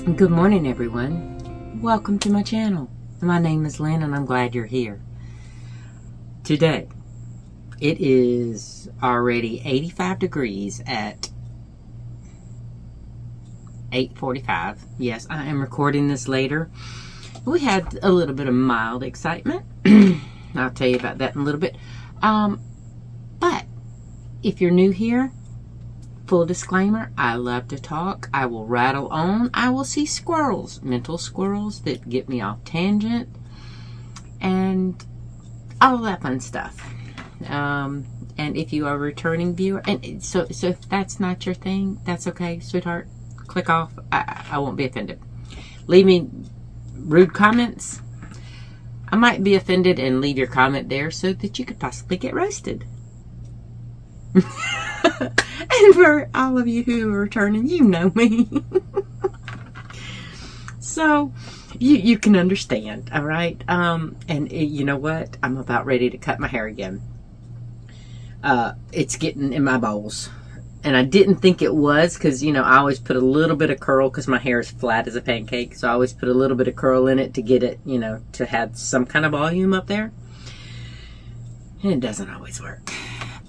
Good morning, everyone. Welcome to my channel. My name is Lynn, and I'm glad you're here. Today, it is already 85 degrees at 8:45. Yes, I am recording this later. We had a little bit of mild excitement. I'll tell you about that in a little bit. But if you're new here, full disclaimer, I love to talk. I will rattle on. I will see squirrels, mental squirrels that get me off tangent, and all of that fun stuff. And if you are a returning viewer, and so if that's not your thing, that's okay, sweetheart. Click off. I won't be offended. Leave me rude comments. I might be offended and leave your comment there so that you could possibly get roasted. And for all of you who are returning, you know me. So you can understand, all right? And you know what? I'm about ready to cut my hair again. It's getting in my bowls. And I didn't think it was because, I always put a little bit of curl because my hair is flat as a pancake. So I always put a little bit of curl in it to get it, to have some kind of volume up there. And it doesn't always work.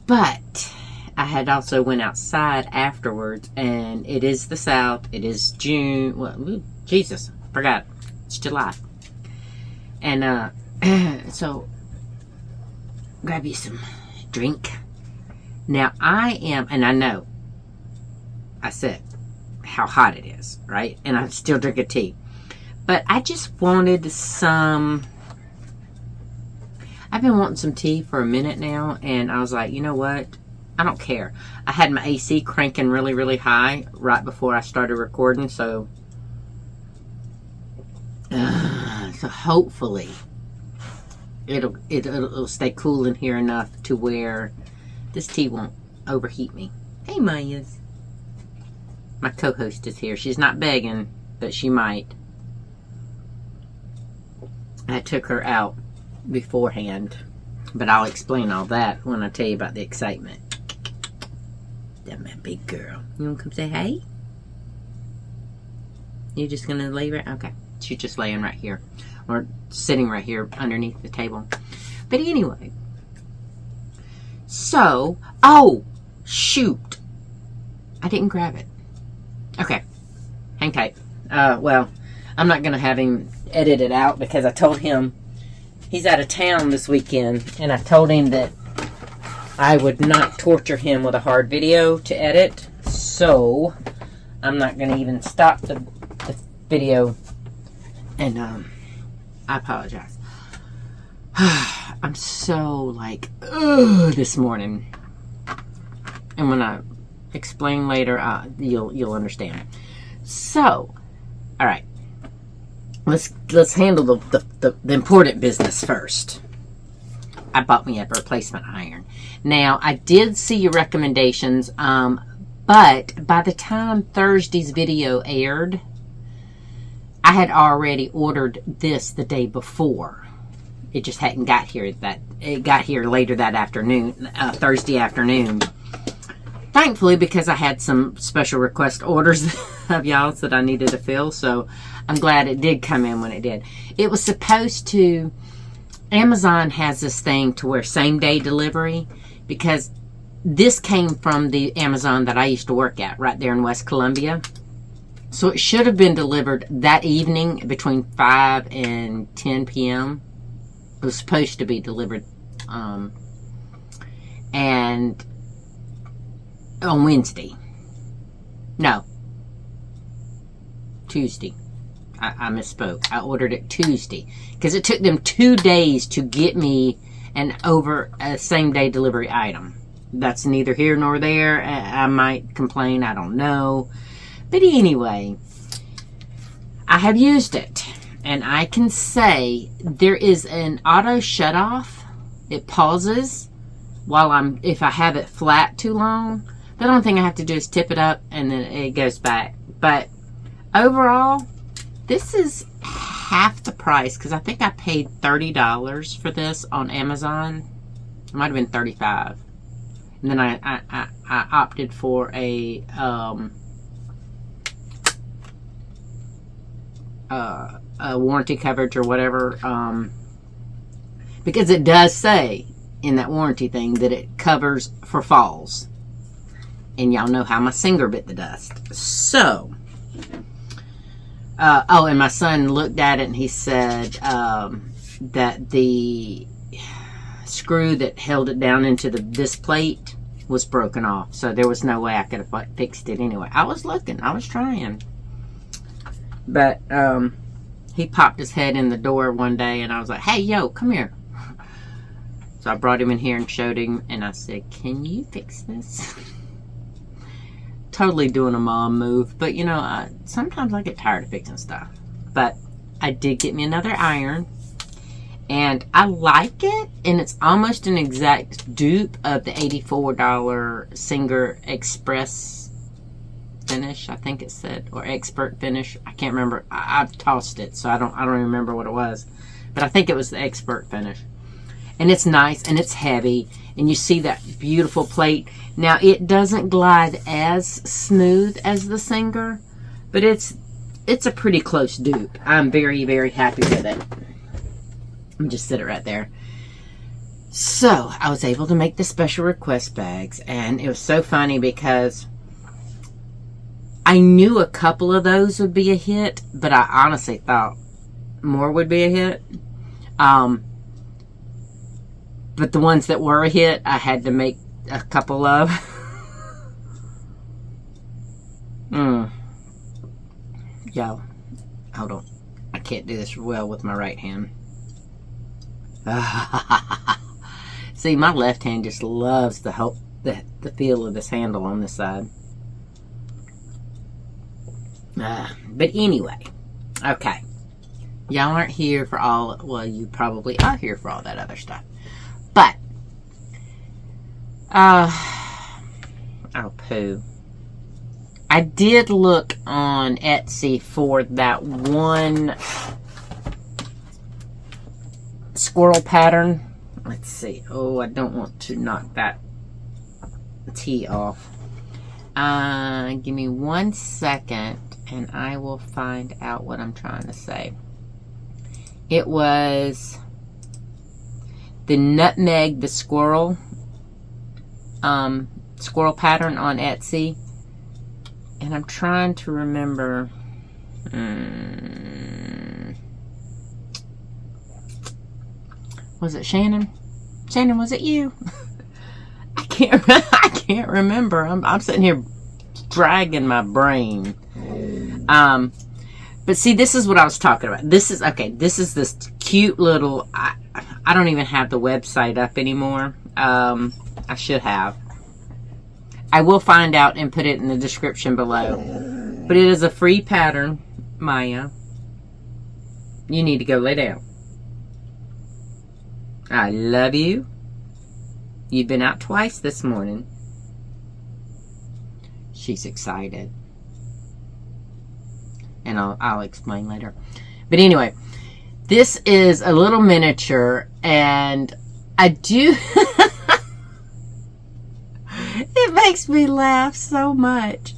But I had also went outside afterwards, and it is the South. It is June. Well, Jesus, forgot. It's July. And so grab you some drink. Now I am, and I know I said how hot it is, right? And I'm still drinking tea. But I just wanted some. I've been wanting some tea for a minute now, and I was like, you know what? I don't care. I had my AC cranking really, really high right before I started recording, so hopefully it'll stay cool in here enough to where this tea won't overheat me. Hey, Mayas. My co-host is here. She's not begging, but she might. I took her out beforehand, but I'll explain all that when I tell you about the excitement. That's my big girl. You want to come say hey? You just gonna lay right? Okay. She's just laying right here, or sitting right here underneath the table. But anyway, so shoot, I didn't grab it. Okay, hang tight. Well, I'm not gonna have him edit it out because I told him he's out of town this weekend, and I told him that I would not torture him with a hard video to edit, so I'm not going to even stop the video, and I apologize. I'm so this morning, and when I explain later, you'll understand. So, all right, let's handle the important business first. I bought me a replacement iron. Now, I did see your recommendations, but by the time Thursday's video aired, I had already ordered this the day before. It just hadn't got here. It got here later that afternoon, Thursday afternoon. Thankfully, because I had some special request orders of y'all's that I needed to fill, so I'm glad it did come in when it did. It was supposed to... Amazon has this thing to where same-day delivery, because this came from the Amazon that I used to work at right there in West Columbia. So it should have been delivered that evening between 5 and 10 p.m. It was supposed to be delivered. And on Wednesday. No. Tuesday. I misspoke. I ordered it Tuesday because it took them 2 days to get me a same-day delivery item. That's neither here nor there. I might complain. I don't know. But anyway, I have used it, and I can say there is an auto shut-off. It pauses if I have it flat too long. The only thing I have to do is tip it up, and then it goes back. But overall, this is half the price, because I think I paid $30 for this on Amazon. It might have been $35. And then I opted for a warranty coverage or whatever, because it does say in that warranty thing that it covers for falls. And y'all know how my singer bit the dust. So, oh, and my son looked at it and he said that the screw that held it down into this plate was broken off. So there was no way I could have fixed it anyway. I was looking. I was trying. But he popped his head in the door one day and I was like, hey, yo, come here. So I brought him in here and showed him. And I said, can you fix this? Totally doing a mom move, but you know, sometimes I get tired of fixing stuff. But I did get me another iron, and I like it, and it's almost an exact dupe of the $84 Singer Express Finish, I think it said, or Expert Finish. I can't remember. I've tossed it, so I don't remember what it was, but I think it was the Expert Finish. And it's nice, and it's heavy, and you see that beautiful plate. Now, it doesn't glide as smooth as the Singer, but it's a pretty close dupe. I'm very, very happy with it. Let me just sit it right there. So, I was able to make the special request bags, and it was so funny because I knew a couple of those would be a hit, but I honestly thought more would be a hit. But the ones that were a hit, I had to make a couple of. Yo, hold on. I can't do this well with my right hand. See, my left hand just loves the feel of this handle on this side. But anyway, okay. Y'all aren't here for all, well, you probably are here for all that other stuff. But, oh, poo. I did look on Etsy for that one squirrel pattern. Let's see. Oh, I don't want to knock that T off. Give me 1 second and I will find out what I'm trying to say. It was the Nutmeg the Squirrel squirrel pattern on Etsy, and I'm trying to remember. Was it Shannon? Shannon, was it you? I can't remember. I'm sitting here dragging my brain. But see, this is what I was talking about. This is this cute little, I don't even have the website up anymore. I should have. I will find out and put it in the description below. But it is a free pattern. Maya, you need to go lay down. I love you. You've been out twice this morning. She's excited. And I'll explain later. But anyway, this is a little miniature, and I do... It makes me laugh so much.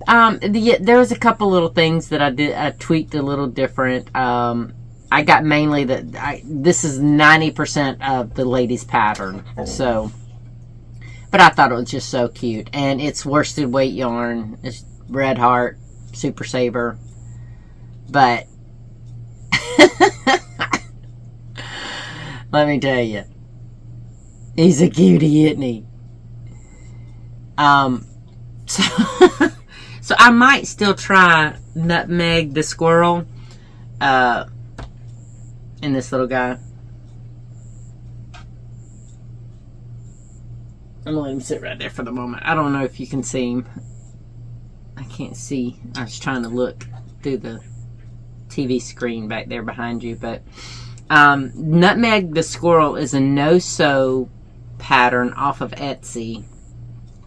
There was a couple little things that I tweaked a little different. I got mainly this is 90% of the lady's pattern. So, but I thought it was just so cute. And it's worsted weight yarn. It's Red Heart, Super Saver. But, let me tell you, he's a cutie, isn't he? So I might still try Nutmeg the Squirrel, and this little guy. I'm gonna let him sit right there for the moment. I don't know if you can see him. I can't see. I was trying to look through the TV screen back there behind you, but Nutmeg the Squirrel is a no-sew pattern off of Etsy.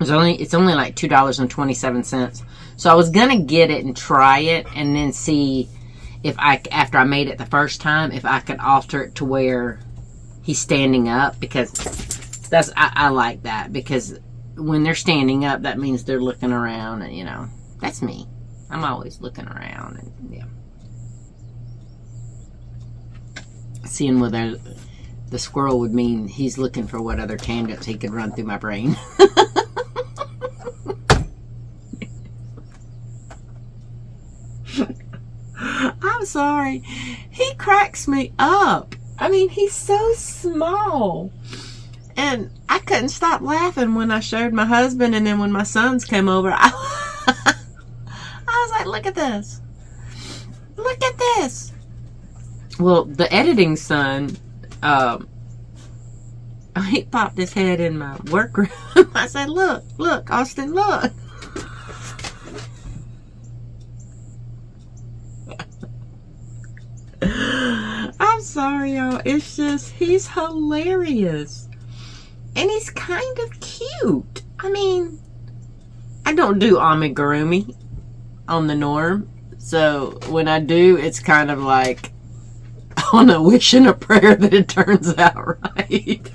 It's only like $2.27. So I was gonna get it and try it, and then see if after I made it the first time, if I could alter it to where he's standing up, because I like that, because when they're standing up, that means they're looking around, and you know, that's me. I'm always looking around, and yeah. Seeing whether the squirrel would mean he's looking for what other tangents he could run through my brain. I'm sorry. He cracks me up. I mean, he's so small. And I couldn't stop laughing when I showed my husband, and then when my sons came over, I was like, look at this. Look at this. Well, the editing son, he popped his head in my workroom. I said, look, Austin, look. I'm sorry, y'all. It's just, he's hilarious. And he's kind of cute. I mean, I don't do amigurumi on the norm. So when I do, it's kind of like on a wish and a prayer that it turns out right.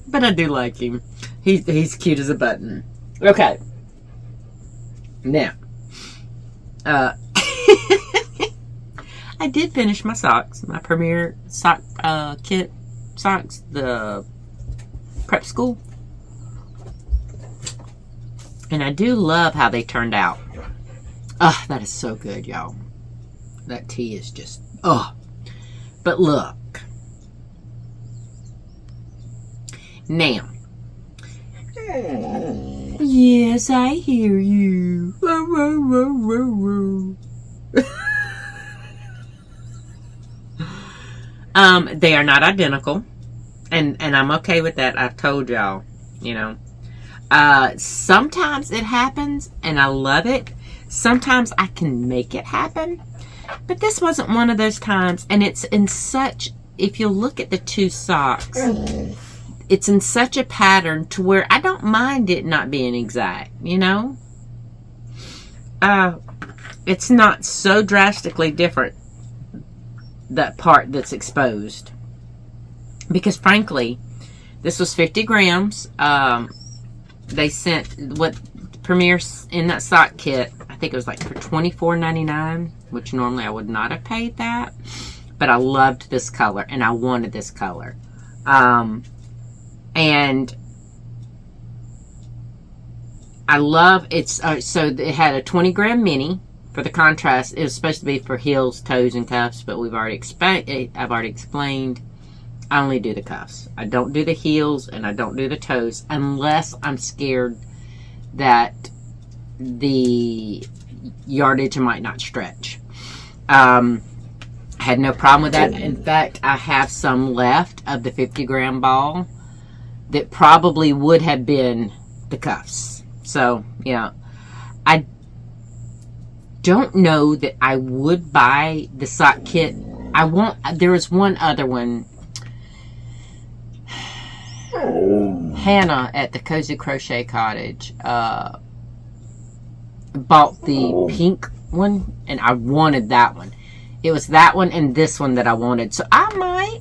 But I do like him. He's cute as a button. Okay. Now, I did finish my socks. My Premier sock kit socks, the prep school. And I do love how they turned out. Ah, that is so good, y'all. That tea is just, oh. But look. Now. Yes, I hear you. They are not identical. And I'm okay with that. I've told y'all, you know. Sometimes it happens, and I love it. Sometimes I can make it happen. But this wasn't one of those times. And it's in such, if you look at the two socks, it's in such a pattern to where I don't mind it not being exact, you know? It's not so drastically different, that part that's exposed. Because frankly, this was 50 grams. They sent what Premier in that sock kit, I think it was like for $24.99, which normally I would not have paid that. But I loved this color, and I wanted this color. And I love it's so it had a 20 gram mini for the contrast. It was supposed to be for heels, toes, and cuffs, but I've already explained. I only do the cuffs. I don't do the heels, and I don't do the toes unless I'm scared that the yardage might not stretch. I had no problem with that. In fact, I have some left of the 50 gram ball that probably would have been the cuffs. So, yeah. I don't know that I would buy the sock kit. I won't. There is one other one. Hannah at the Cozy Crochet Cottage bought the pink one, and I wanted that one. It was that one and this one that I wanted. So I might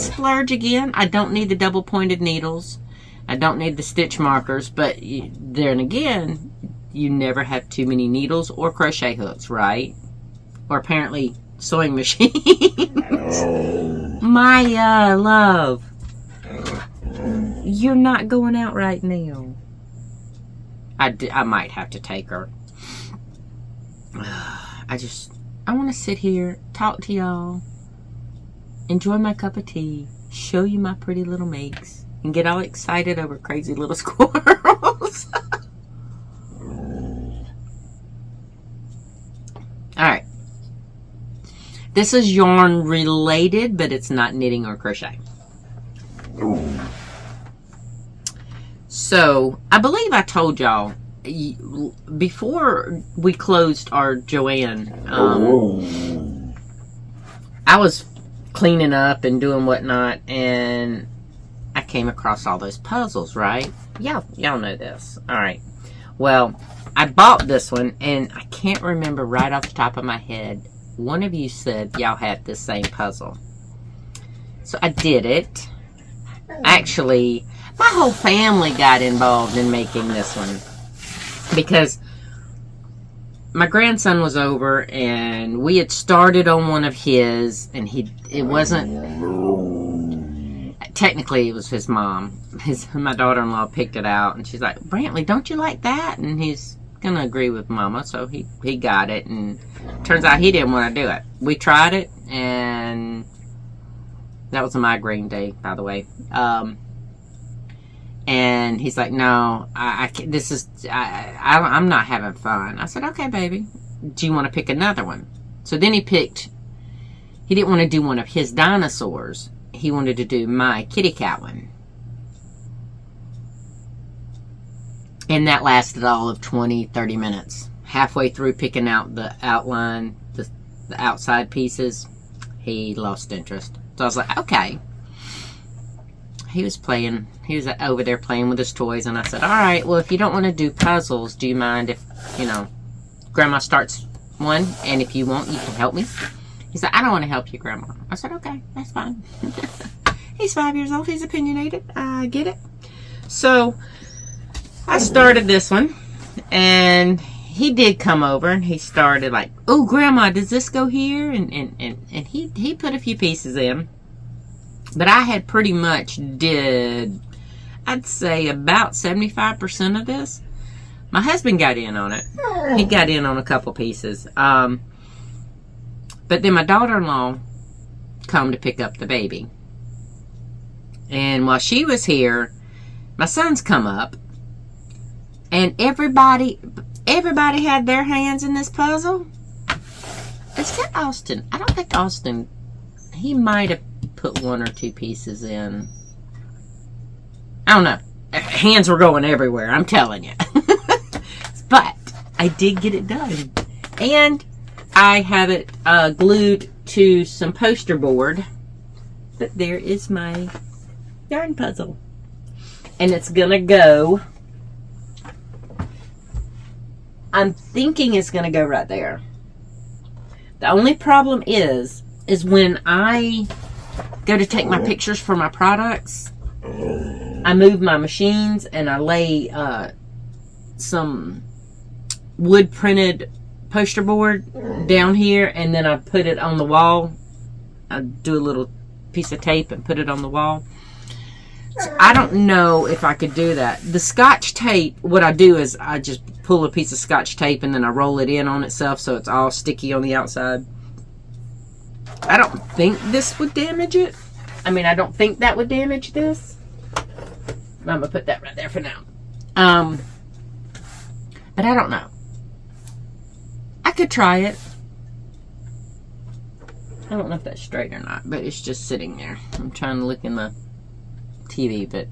splurge again. I don't need the double pointed needles. I don't need the stitch markers. But then again, you never have too many needles or crochet hooks, right? Or apparently sewing machines. Maya, love. You're not going out right now. I might have to take her. I want to sit here, talk to y'all, enjoy my cup of tea, show you my pretty little makes, and get all excited over crazy little squirrels. Alright. This is yarn related, but it's not knitting or crochet. So, I believe I told y'all before we closed our Joanne, I was cleaning up and doing whatnot, and I came across all those puzzles, right? Y'all know this. Alright. Well, I bought this one, and I can't remember right off the top of my head. One of you said y'all had this same puzzle. So I did it. Actually, my whole family got involved in making this one. Because my grandson was over, and we had started on one of his, and it wasn't, technically it was his mom. My daughter-in-law picked it out, and she's like, Brantley, don't you like that? And he's gonna agree with Mama, so he got it, and turns out he didn't want to do it. We tried it, and that was a migraine day, by the way. And he's like, no, I can't, I'm not having fun. I said, okay, baby, do you want to pick another one? So then he didn't want to do one of his dinosaurs. He wanted to do my kitty cat one. And that lasted all of 20, 30 minutes. Halfway through picking out the outline, the outside pieces, he lost interest. So I was like, okay. He was over there playing with his toys, and I said, all right, well, if you don't want to do puzzles, do you mind if, Grandma starts one, and if you want, you can help me? He said, I don't want to help you, Grandma. I said, okay, that's fine. He's 5 years old. He's opinionated. I get it. So I started this one, and he did come over, and he started like, oh, Grandma, does this go here? And he put a few pieces in. But I had pretty much did, I'd say, about 75% of this. My husband got in on it. He got in on a couple pieces. But then my daughter-in-law come to pick up the baby. And while she was here, my sons come up. And everybody had their hands in this puzzle. Except Austin. I don't think Austin, he might have put one or two pieces in. I don't know. Hands were going everywhere, I'm telling you. But I did get it done. And I have it glued to some poster board. But there is my yarn puzzle. And it's gonna go, I'm thinking it's gonna go right there. The only problem is when I go to take my pictures for my products, I move my machines and I lay some wood printed poster board down here, and then I put it on the wall. I do a little piece of tape and put it on the wall. So I don't know if I could do that. The Scotch tape, what I do is I just pull a piece of Scotch tape and then I roll it in on itself so it's all sticky on the outside. I don't think this would damage it. I mean, I don't think that would damage this. I'm going to put that right there for now. But I don't know. I could try it. I don't know if that's straight or not, but it's just sitting there. I'm trying to look in the TV, but...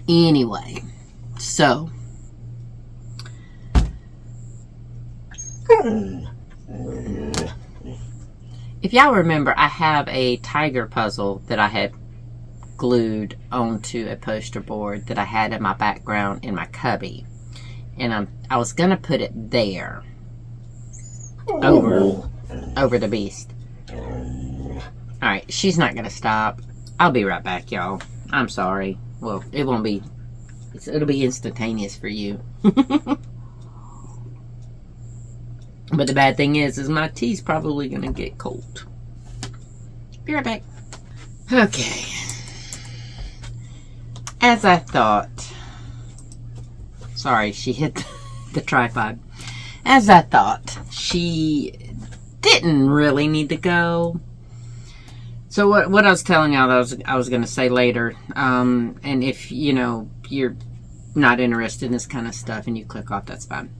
Anyway, so... If y'all remember, I have a tiger puzzle that I had glued onto a poster board that I had in my background in my cubby. And I was going to put it there. Over the beast. Alright, she's not going to stop. I'll be right back, y'all. I'm sorry. Well, it won't be... It'll be instantaneous for you. But the bad thing is my tea's probably going to get cold. Be right back. Okay. As I thought. Sorry, she hit the tripod. As I thought, she didn't really need to go. So what I was telling y'all, I was going to say later, and if, you're not interested in this kind of stuff and you click off, that's fine.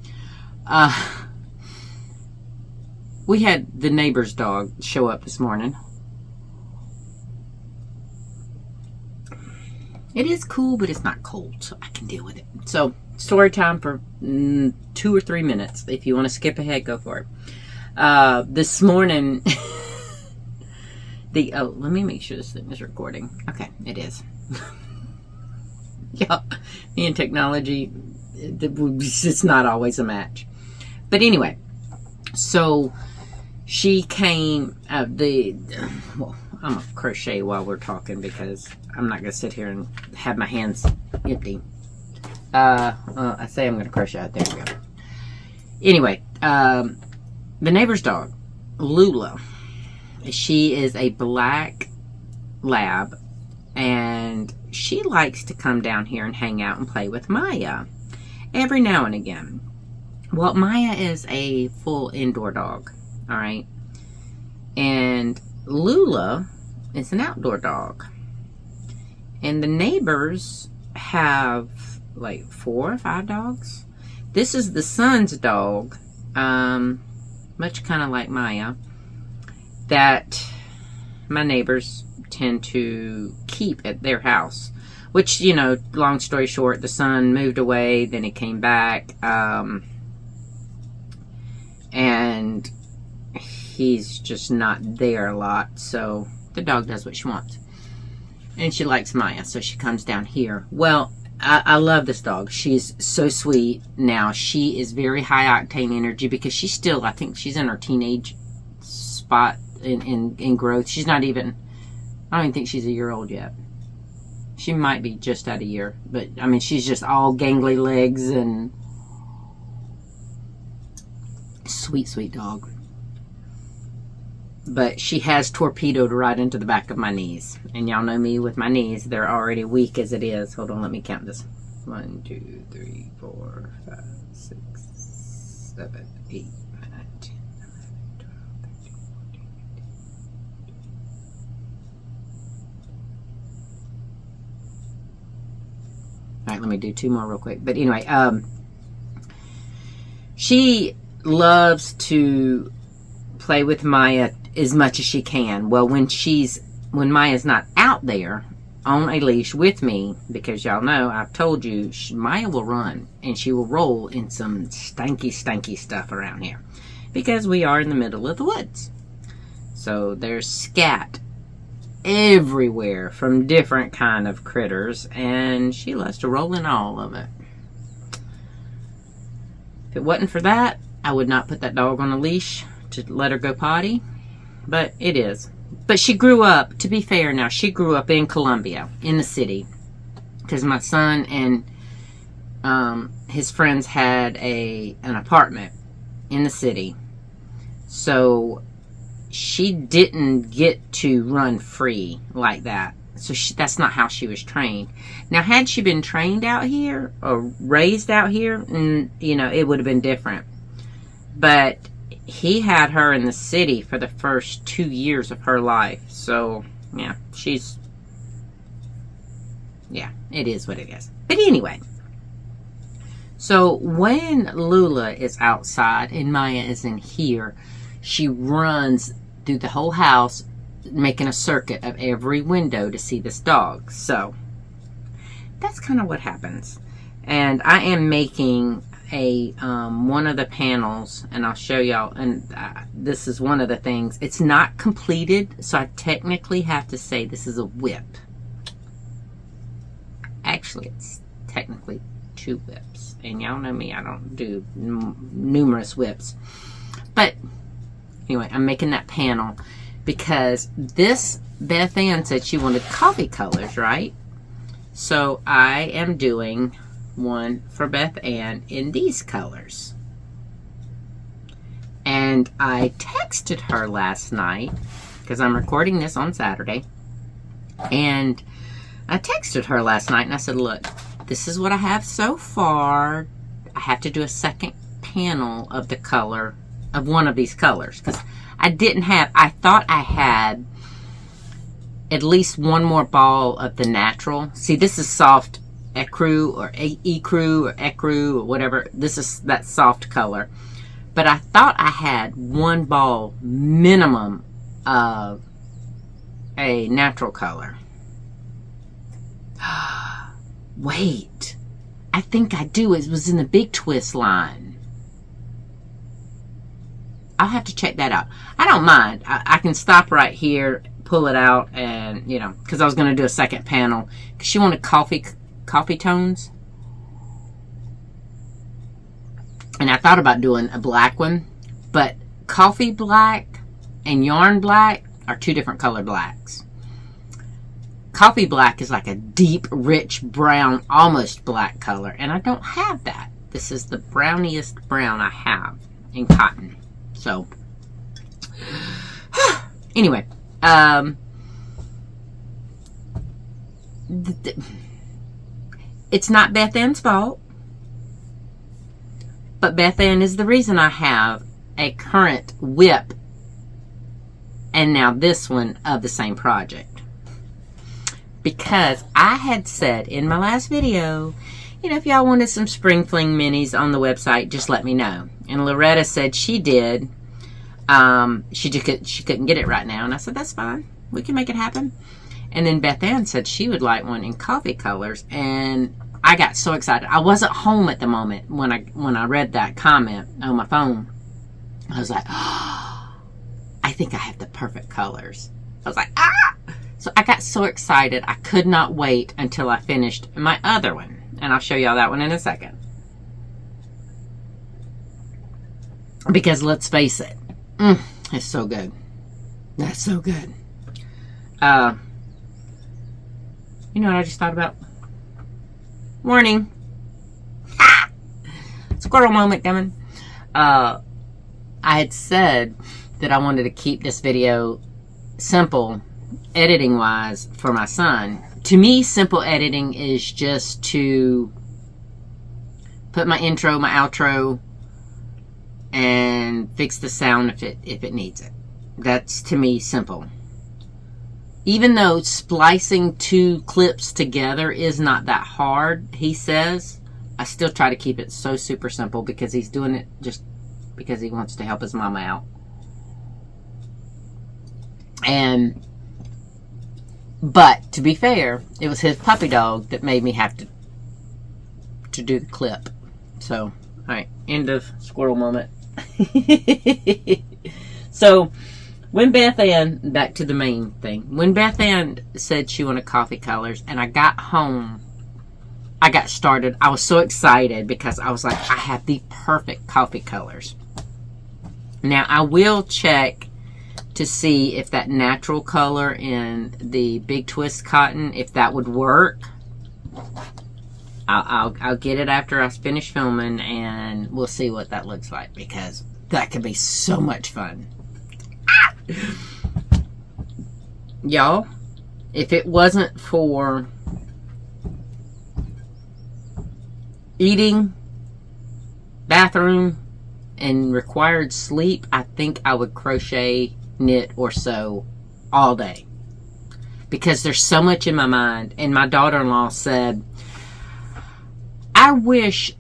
We had the neighbor's dog show up this morning. It is cool, but it's not cold, so I can deal with it. So, story time for 2 or 3 minutes. If you want to skip ahead, go for it. This morning, let me make sure this thing is recording. Okay, it is. Yeah, me and technology, it's not always a match. But anyway, so she came, I'm going to crochet while we're talking because I'm not going to sit here and have my hands empty. I say I'm going to crochet out. There we go. Anyway, the neighbor's dog, Lula. She is a black lab, and she likes to come down here and hang out and play with Maya every now and again. Well, Maya is a full indoor dog, all right? And Lula is an outdoor dog. And the neighbors have like 4 or 5 dogs. This is the son's dog, much kind of like Maya, that my neighbors tend to keep at their house. Which, you know, long story short, the son moved away, then he came back, and he's just not there a lot, so the dog does what she wants. And she likes Maya, so she comes down here. Well, I love this dog. She's so sweet. Now, she is very high octane energy because she's still, I think she's in her teenage spot in growth. She's not even, I don't even think she's a year old yet. She might be just at a year. But, I mean, she's just all gangly legs and sweet, sweet dog. But she has torpedoed right into the back of my knees. And y'all know me with my knees. They're already weak as it is. Hold on, let me count this. 1, 2, 3, 4, 5, 6, 7, 8, 9, 10, 11, 12, 13, 14, 15. Alright, let me do 2 more real quick. But anyway, she loves to play with Maya as much as she can. Well, when Maya's not out there on a leash with me, because y'all know I've told you Maya will run and she will roll in some stanky stuff around here because we are in the middle of the woods. So there's scat everywhere from different kind of critters, and she loves to roll in all of it. If it wasn't for that, I would not put that dog on a leash to let her go potty, but it is. But she grew up, to be fair now, she grew up in Columbia, in the city, because my son and his friends had an apartment in the city. So she didn't get to run free like that. So that's not how she was trained. Now, had she been trained out here or raised out here, you know, it would have been different. But he had her in the city for the first 2 years of her life. So, yeah, it is what it is. But anyway, so when Lula is outside and Maya is in here, she runs through the whole house, making a circuit of every window to see this dog. So, that's kind of what happens. And I am making one of the panels, and I'll show y'all, and this is one of the things. It's not completed, so I technically have to say this is a whip. Actually, it's technically 2 whips, and y'all know me, I don't do numerous whips. But anyway, I'm making that panel because this, Beth Ann said she wanted coffee colors, right? So I am doing one for Beth Ann in these colors. And I texted her last night, because I'm recording this on Saturday, and I texted her last night and I said, look, this is what I have so far. I have to do a second panel of the color of one of these colors, because I thought I had at least one more ball of the natural. See, this is soft ecru or ecru or ecru or whatever. This is that soft color. But I thought I had one ball minimum of a natural color. Wait. I think I do. It was in the Big Twist line. I'll have to check that out. I don't mind. I can stop right here, pull it out, and, you know, because I was going to do a second panel. Because she wanted coffee tones. And I thought about doing a black one, but coffee black and yarn black are 2 different color blacks. coffee black is like a deep, rich brown, almost black color. And I don't have that. This is the browniest brown I have in cotton. So, anyway, it's not Beth Ann's fault, but Beth Ann is the reason I have a current whip and now this one of the same project. Because I had said in my last video, you know, if y'all wanted some Spring Fling minis on the website, just let me know. And Loretta said she did. She couldn't get it right now. And I said, that's fine. We can make it happen. And then Beth Ann said she would like one in coffee colors. And I got so excited. I wasn't home at the moment when I read that comment on my phone. I was like, oh, I think I have the perfect colors. I was like, ah! So I got so excited. I could not wait until I finished my other one. And I'll show y'all that one in a second. Because let's face it, it's so good. That's so good. You know what I just thought about? Warning. Squirrel moment coming. I had said that I wanted to keep this video simple, editing wise, for my son. To me, simple editing is just to put my intro, my outro, and fix the sound if it needs it. That's, to me, simple. Even though splicing two clips together is not that hard, he says, I still try to keep it so super simple because he's doing it just because he wants to help his mama out. But to be fair, it was his puppy dog that made me have to do the clip. So, all right, end of squirrel moment. So, when Beth Ann, back to the main thing, when Beth Ann said she wanted coffee colors, and I got home, I got started. I was so excited because I was like, I have the perfect coffee colors. Now, I will check to see if that natural color in the Big Twist cotton, if that would work. I'll get it after I finish filming, and we'll see what that looks like, because that could be so much fun. Y'all, if it wasn't for eating, bathroom, and required sleep, I think I would crochet, knit, or sew all day, because there's so much in my mind. And my daughter-in-law said, I wish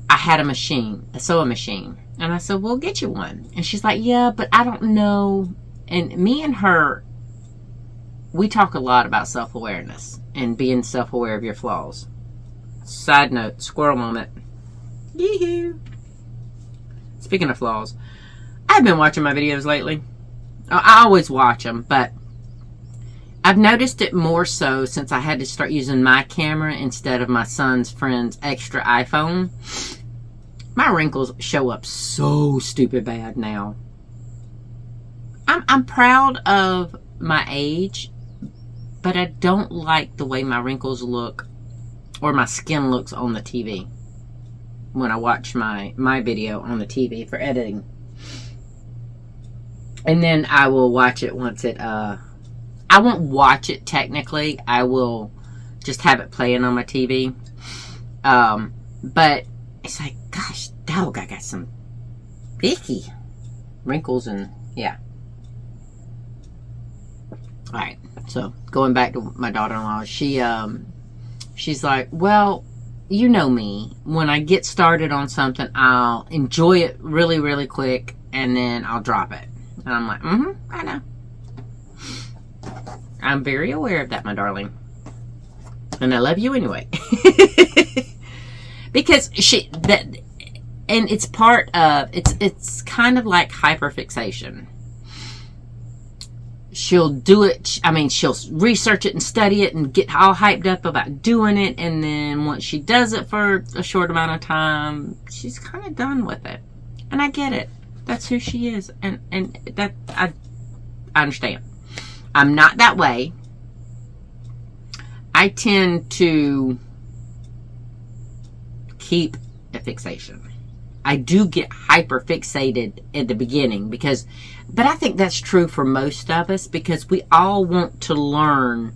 I had a machine, a sewing machine. And I said, well, get you one. And she's like, yeah, but I don't know. And me and her, we talk a lot about self-awareness and being self-aware of your flaws. Side note, squirrel moment. Yee-hoo. Speaking of flaws, I've been watching my videos lately. I always watch them, but I've noticed it more so since I had to start using my camera instead of my son's friend's extra iPhone. My wrinkles show up so stupid bad now. I'm proud of my age, but I don't like the way my wrinkles look or my skin looks on the TV when I watch my video on the TV for editing. And then I will watch it once it, I won't watch it technically. I will just have it playing on my TV. But it's like, gosh, dog, I got some icky wrinkles and, yeah. Alright, so going back to my daughter-in-law, she's like, well, you know me. When I get started on something, I'll enjoy it really, really quick, and then I'll drop it. And I'm like, I know. I'm very aware of that, my darling. And I love you anyway. Because and it's part of, it's kind of like hyperfixation. She'll do it, she'll research it and study it and get all hyped up about doing it. And then once she does it for a short amount of time, she's kind of done with it. And I get it. That's who she is. And that, I understand. I'm not that way. I tend to keep a fixation. I do get hyper fixated at the beginning but I think that's true for most of us, because we all want to learn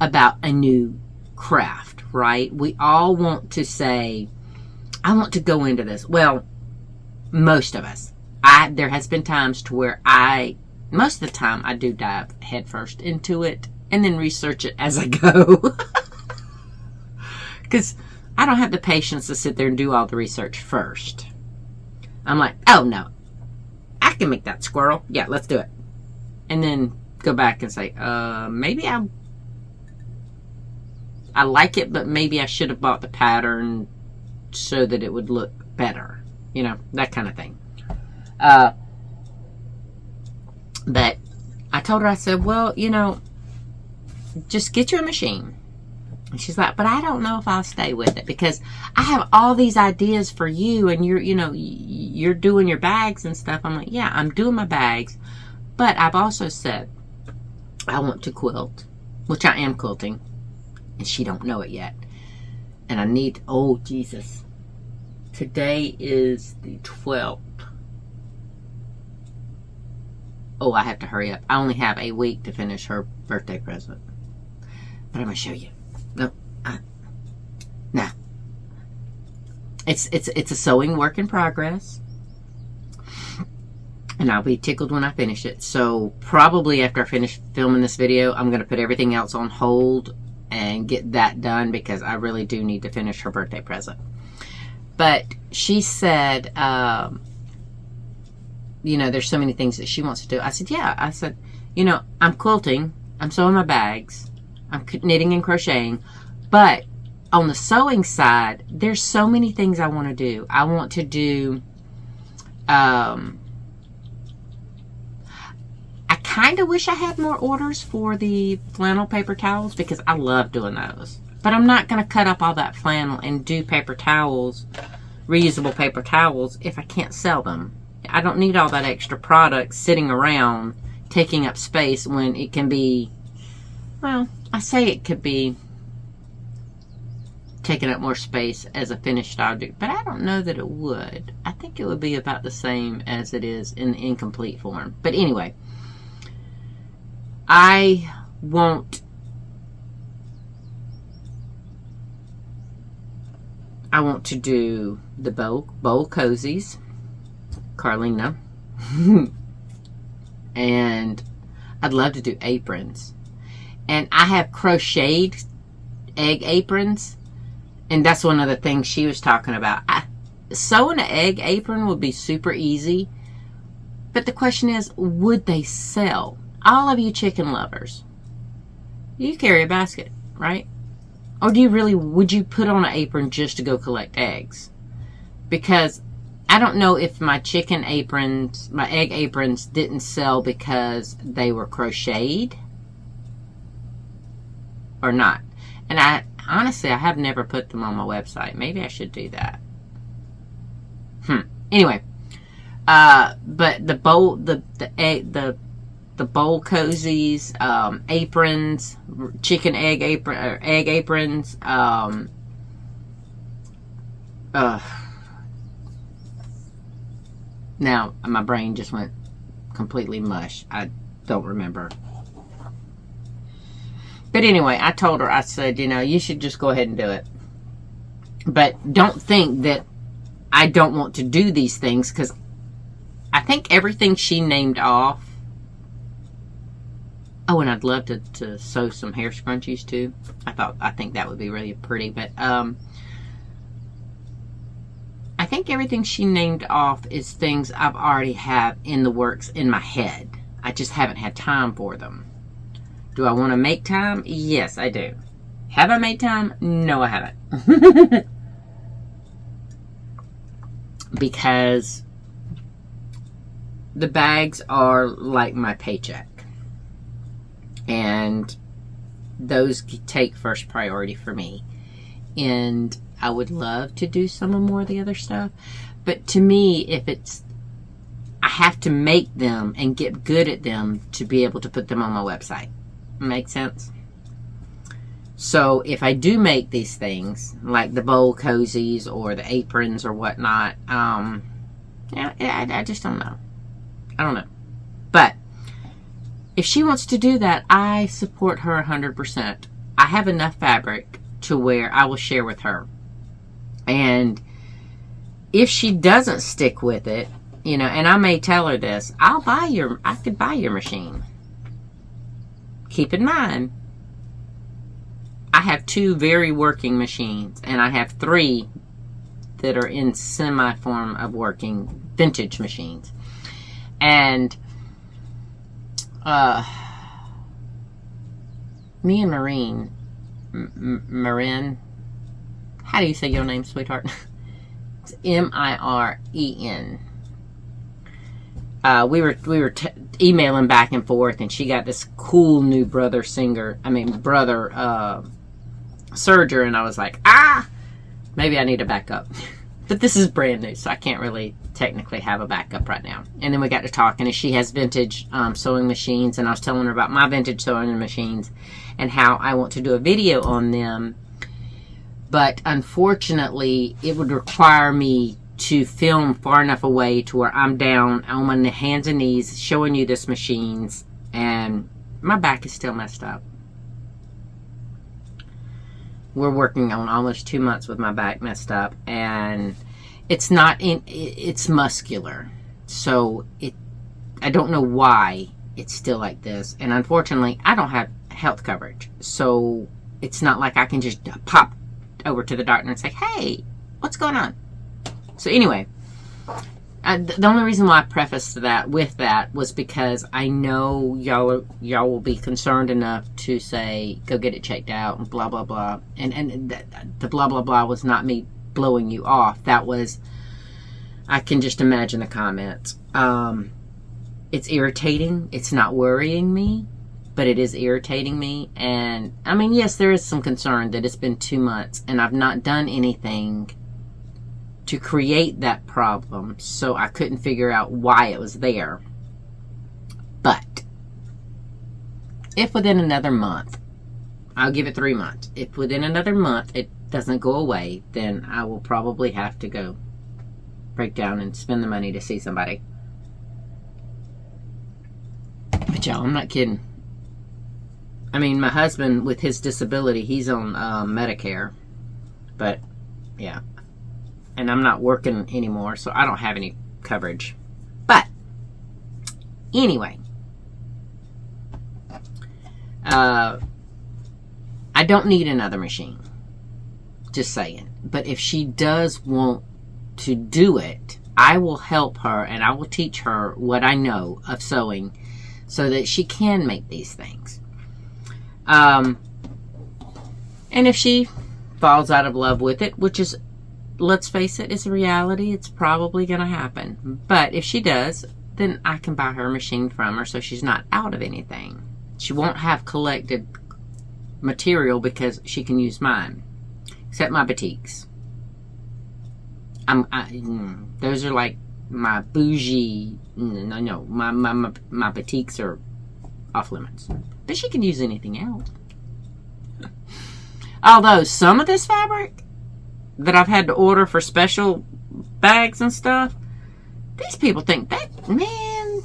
about a new craft, right? We all want to say, I want to go into this. Well, most of us. There has been times to where most of the time I do dive headfirst into it and then research it as I go. Because I don't have the patience to sit there and do all the research first. I'm like, oh no, I can make that squirrel. Yeah, let's do it. And then go back and say, maybe I like it, but maybe I should have bought the pattern so that it would look better. You know, that kind of thing. But I told her, I said, well, you know, just get you a machine. And she's like, but I don't know if I'll stay with it, because I have all these ideas for you, and you're doing your bags and stuff. I'm like, yeah, I'm doing my bags, but I've also said I want to quilt, which I am quilting, and she don't know it yet. And I need, oh Jesus, today is the 12th. Oh, I have to hurry up. I only have a week to finish her birthday present. But I'm going to show you. No. Nah. It's a sewing work in progress. And I'll be tickled when I finish it. So probably after I finish filming this video, I'm going to put everything else on hold and get that done, because I really do need to finish her birthday present. But she said, there's so many things that she wants to do. I said, yeah. I said, I'm quilting. I'm sewing my bags. I'm knitting and crocheting. But on the sewing side, there's so many things I want to do. I want to do, I kind of wish I had more orders for the flannel paper towels, because I love doing those. But I'm not going to cut up all that flannel and do paper towels, reusable paper towels, if I can't sell them. I don't need all that extra product sitting around taking up space when it can be, well, I say it could be taking up more space as a finished object, but I don't know that it would. I think it would be about the same as it is in the incomplete form. But anyway, I want to do the bowl cozies, Carlina, and I'd love to do aprons. And I have crocheted egg aprons, and that's one of the things she was talking about. Sewing an egg apron would be super easy, but the question is, would they sell? All of you chicken lovers, you carry a basket, right? Or would you put on an apron just to go collect eggs? Because I don't know if my egg aprons didn't sell because they were crocheted or not. And honestly, I have never put them on my website. Maybe I should do that. Anyway, but the bowl cozies, aprons, chicken egg aprons, now my brain just went completely mush. I don't remember. But anyway, I told her, I said, you should just go ahead and do it. But don't think that I don't want to do these things, because I think everything she named off. Oh, and I'd love to sew some hair scrunchies too. I think that would be really pretty. But I think everything she named off is things I've already have in the works in my head. I just haven't had time for them. Do I want to make time? Yes, I do. Have I made time? No, I haven't. Because the bags are like my paycheck. And those take first priority for me. And I would love to do some more of the other stuff. But to me, I have to make them and get good at them to be able to put them on my website. Make sense? So if I do make these things, like the bowl cozies or the aprons or whatnot, yeah, I just don't know. I don't know. But if she wants to do that, I support her 100%. I have enough fabric to where I will share with her. And if she doesn't stick with it, you know, and I may tell her this, I could buy your machine. Keep in mind, I have 2 very working machines, and I have 3 that are in semi-form of working vintage machines. And me and Marin, how do you say your name, sweetheart? It's Miren. We were emailing back and forth, and she got this cool new brother serger, and I was like, maybe I need a backup. But this is brand new, so I can't really technically have a backup right now. And then we got to talking, and she has vintage sewing machines, and I was telling her about my vintage sewing machines and how I want to do a video on them. But unfortunately, it would require me to film far enough away to where I'm down on my hands and knees showing you this machines, and my back is still messed up. We're working on almost 2 months with my back messed up, and it's muscular. So I don't know why it's still like this. And unfortunately, I don't have health coverage. So it's not like I can just pop over to the doctor and say, hey, what's going on? So anyway, the only reason why I prefaced that with that was because I know y'all will be concerned enough to say, go get it checked out and blah, blah, blah. And the blah, blah, blah was not me blowing you off. That was, I can just imagine the comments. It's irritating. It's not worrying me, but it is irritating me. And I mean, yes, there is some concern that it's been 2 months and I've not done anything to create that problem, so I couldn't figure out why it was there. But if within another month, I'll give it 3 months. If within another month it doesn't go away, then I will probably have to go break down and spend the money to see somebody. But y'all, I'm not kidding. I mean, my husband, with his disability, he's on Medicare. But, yeah. And I'm not working anymore, so I don't have any coverage. But, anyway. I don't need another machine. Just saying. But if she does want to do it, I will help her and I will teach her what I know of sewing so that she can make these things. And if she falls out of love with it, which is, let's face it, it's a reality. It's probably going to happen. But if she does, then I can buy her a machine from her so she's not out of anything. She won't have collected material because she can use mine. Except my batiks. Those are like my bougie... No, my batiks are off limits. But she can use anything else. Although some of this fabric that I've had to order for special bags and stuff, these people think that, man.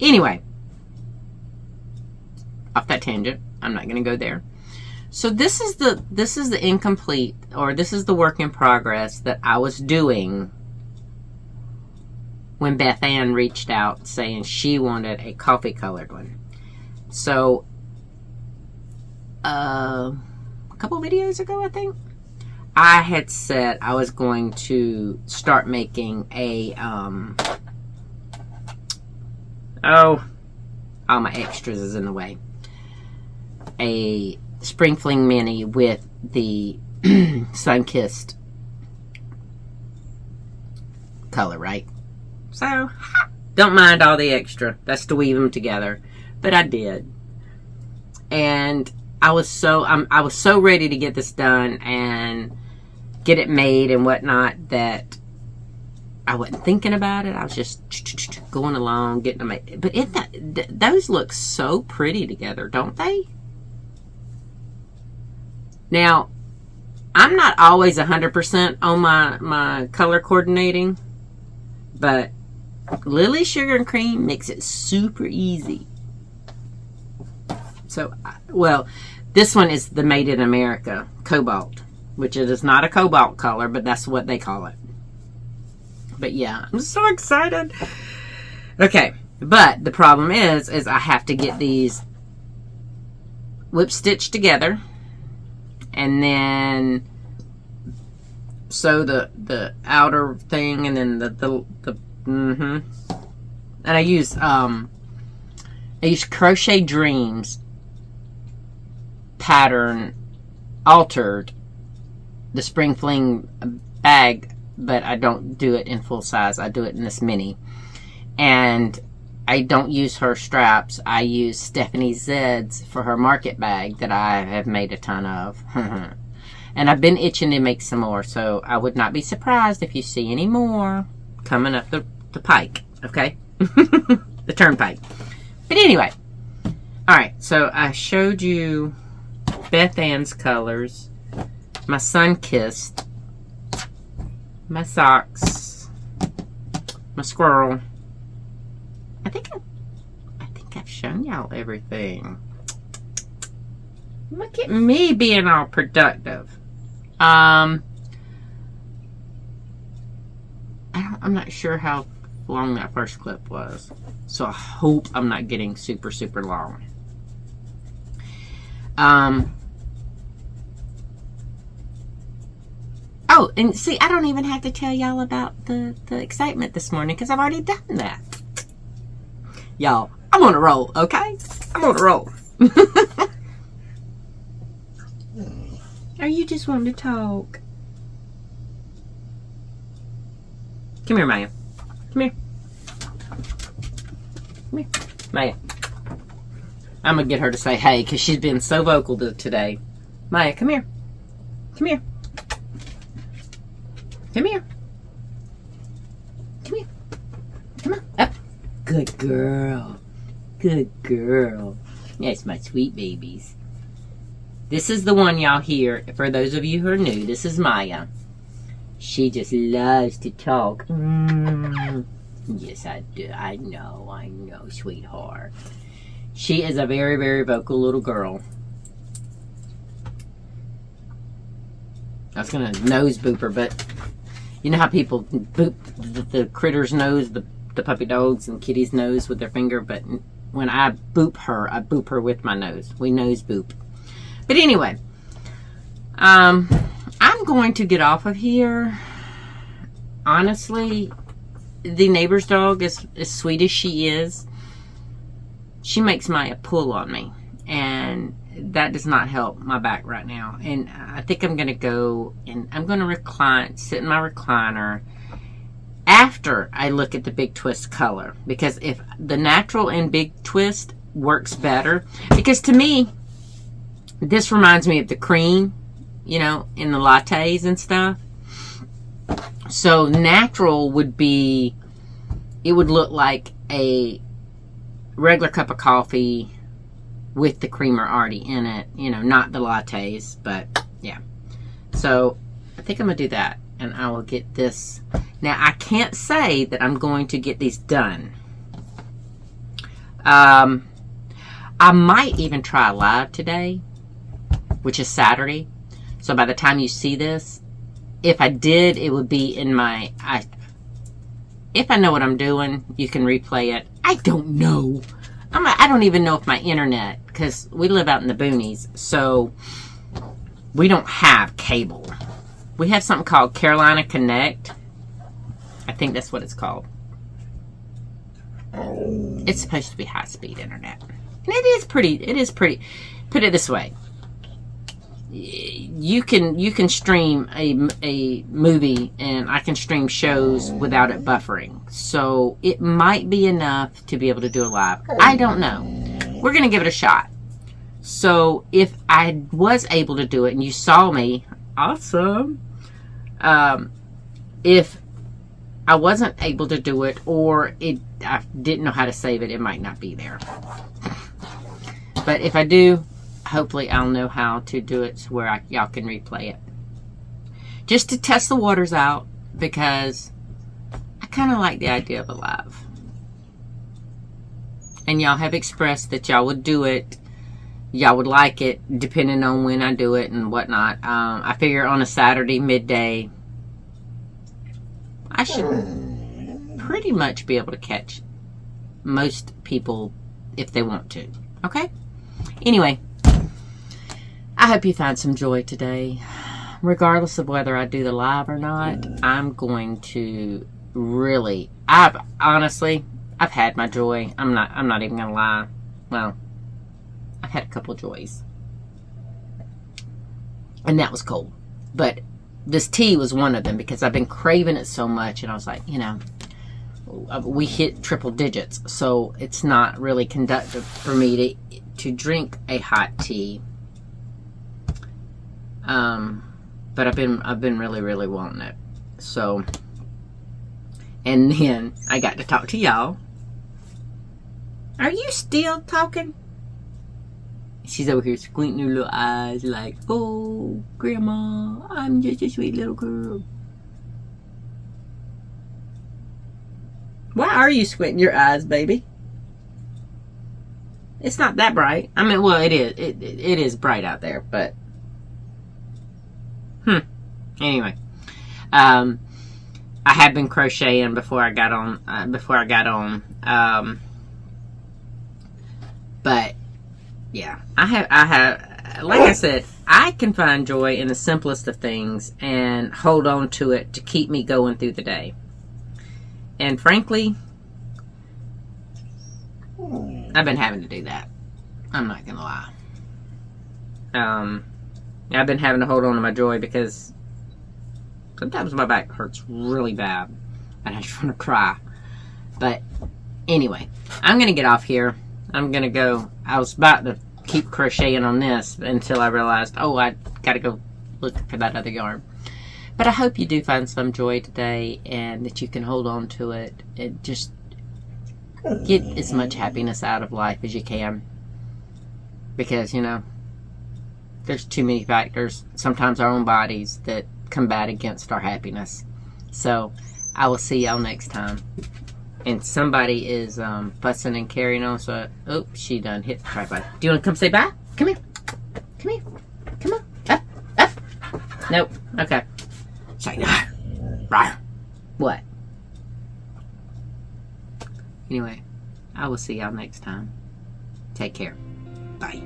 Anyway, off that tangent, I'm not going to go there. So this is the incomplete, or this is the work in progress that I was doing when Beth Ann reached out saying she wanted a coffee colored one. So a couple videos ago, I think, I had said I was going to start making a all my extras is in the way, a Spring Fling mini with the sun-kissed color, right? So don't mind all the extra. That's to weave them together. But I did. And I was so ready to get this done and get it made and whatnot that I wasn't thinking about it. I was just going along, getting them. But those look so pretty together, don't they? Now, I'm not always 100% on my color coordinating, but Lily Sugar and Cream makes it super easy. So, well, this one is the Made in America Cobalt, which it is not a cobalt color, but that's what they call it. But yeah, I'm so excited. Okay, but the problem is I have to get these whip stitched together, and then sew the outer thing, and then and I use Crochet Dreams pattern altered the Spring Fling bag, but I don't do it in full size. I do it in this mini, and I don't use her straps. I use Stephanie Zed's for her market bag that I have made a ton of. And I've been itching to make some more, so I would not be surprised if you see any more coming up the pike, okay? The turnpike. But anyway, alright, so I showed you Beth Ann's colors, my sun-kissed, my socks, my squirrel. I think I've shown y'all everything. Look at me being all productive. I'm not sure how long that first clip was, so I hope I'm not getting super long. Oh, and see, I don't even have to tell y'all about the excitement this morning because I've already done that. Y'all, I'm on a roll, okay? I'm on a roll. Or you just wanting to talk? Come here, Maya. Come here. Come here. Maya. I'm going to get her to say hey because she's been so vocal today. Maya, come here. Come here. Come here. Come here. Come on. Up. Good girl. Good girl. Yes, my sweet babies. This is the one y'all hear. For those of you who are new, this is Maya. She just loves to talk. Yes, I do. I know, sweetheart. She is a very, very vocal little girl. I was going to nose boop her, but you know how people boop the critter's nose, the puppy dogs and kitty's nose with their finger, but when I boop her with my nose. We nose boop. But anyway, I'm going to get off of here. Honestly, the neighbor's dog, as sweet as she is, she makes Maya pull on me. And that does not help my back right now. And I think I'm going to go and I'm going to sit in my recliner after I look at the Big Twist color. Because if the natural and Big Twist works better, because to me, this reminds me of the cream, you know, in the lattes and stuff. So natural would be, it would look like a regular cup of coffee with the creamer already in it. You know, not the lattes, but yeah. So I think I'm going to do that. And I will get this. Now, I can't say that I'm going to get these done. I might even try live today, which is Saturday. So by the time you see this, if I did, it would be in my... if I know what I'm doing, you can replay it. I don't know. I don't even know if my internet, because we live out in the boonies, so we don't have cable. We have something called Carolina Connect. I think that's what it's called. It's supposed to be high-speed internet. And it is pretty. Put it this way. You can stream a movie, and I can stream shows without it buffering. So it might be enough to be able to do a live. I don't know. We're going to give it a shot. So if I was able to do it and you saw me, awesome. If I wasn't able to do it, or I didn't know how to save it. It might not be there. But if I do, hopefully I'll know how to do it so where y'all can replay it. Just to test the waters out, because I kind of like the idea of a live. And y'all have expressed that y'all would do it. Y'all would like it, depending on when I do it and whatnot. I figure on a Saturday midday, I should pretty much be able to catch most people if they want to. Okay? Anyway, I hope you find some joy today. Regardless of whether I do the live or not, I'm going to really... I've had my joy. I'm not even going to lie. Well, I've had a couple joys. And that was cold. But this tea was one of them, because I've been craving it so much, and I was like, you know, we hit triple digits, so it's not really conducive for me to drink a hot tea. But I've been really, really wanting it. So, and then I got to talk to y'all. Are you still talking? She's over here squinting her little eyes like, oh, Grandma, I'm just a sweet little girl. Why are you squinting your eyes, baby? It's not that bright. I mean, well, it is. It is bright out there, but... Anyway. I had been crocheting before I got on. But... yeah, I have, like I said, I can find joy in the simplest of things and hold on to it to keep me going through the day. And frankly, I've been having to do that. I'm not gonna lie. I've been having to hold on to my joy because sometimes my back hurts really bad and I just want to cry. But anyway, I'm gonna get off here. I'm gonna go. I was about to keep crocheting on this until I realized, oh, I gotta go look for that other yarn. But I hope you do find some joy today, and that you can hold on to it and just get as much happiness out of life as you can. Because, you know, there's too many factors, sometimes our own bodies, that combat against our happiness. So I will see y'all next time. And somebody is fussing and carrying on, so... oh, she done hit the tripod. Do you want to come say bye? Come here. Come here. Come on. Up. Up. Nope. Okay. It's like... what? Anyway, I will see y'all next time. Take care. Bye.